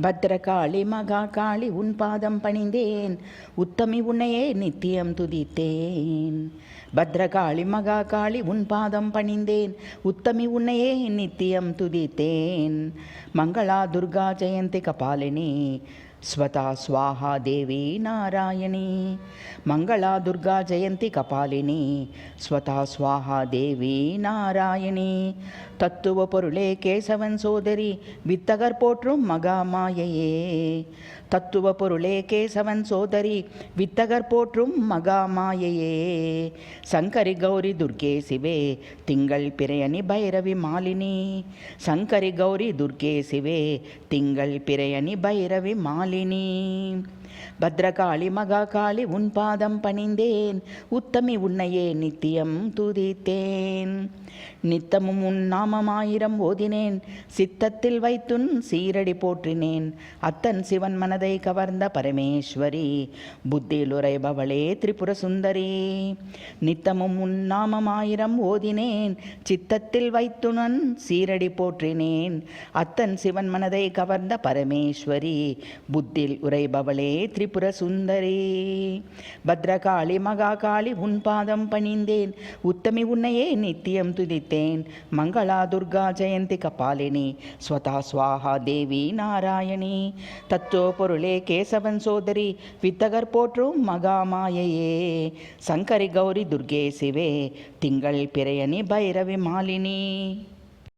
பத்ரகாளி மகா காளி உன் பாதம் பணிந்தேன், உத்தமி உன்னையே நித்தியம் துதித்தேன். பத்ரகாளி மகா காளி உன் பாதம் பணிந்தேன், உத்தமி உன்னையே நித்தியம் துதித்தேன். மங்களா துர்கா ஜெயந்தி கபாலினி ஸ்வதா ஸ்வாஹா தேவி நாராயணி. மங்களா துர்கா ஜெயந்தி கபாலினி ஸ்வதா ஸ்வாஹா தேவி நாராயணி. தத்துவ பொருளே கேசவன் சோதரி வித்தகர் போற்றும் மகாமாயையே. தத்துவ பொருளே கேசவன் சோதரி வித்தகர் போற்றும் மகாமாயையே. சங்கரி கௌரி துர்கே சிவே திங்கள் பிறையணி பைரவி மாலினி. சங்கரி கௌரி துர்கே சிவே திங்கள் பிறையணி பைரவி மாலினி. பத்ரகாளி மகா காளி உன் பாதம் பணிந்தேன், உத்தமி உன்னையே நித்தியம் துதித்தேன். நித்தமும் உன் நாமமாயிரம் ஓதினேன், சித்தத்தில் வைத்துன் சீரடி போற்றினேன். அத்தன் சிவன் மனதை கவர்ந்த பரமேஸ்வரி, புத்தியில் உரைபவளே திரிபுர சுந்தரி. நித்தமும் உன் நாமமாயிரம் ஓதினேன், சித்தத்தில் வைத்துனன் சீரடி போற்றினேன். அத்தன் சிவன் மனதை கவர்ந்த பரமேஸ்வரி, புத்தியில் உரைபவளே திரிபுர சுந்தரி. பத்ரகாளி மகா காளி உன் பாதம் பணிந்தேன், உத்தமி உன்னையே நித்தியம் துதித்தேன். மங்களா துர்கா ஜெயந்தி கபாலினி ஸ்வதா ஸ்வாஹா தேவி நாராயணி. தத்துவ பொருளே கேசவன் சோதரி வித்தகர் போற்றும் மகாமாயையே. சங்கரி கௌரி துர்கே சிவே திங்கள் பிறையணி பைரவி மாலினி.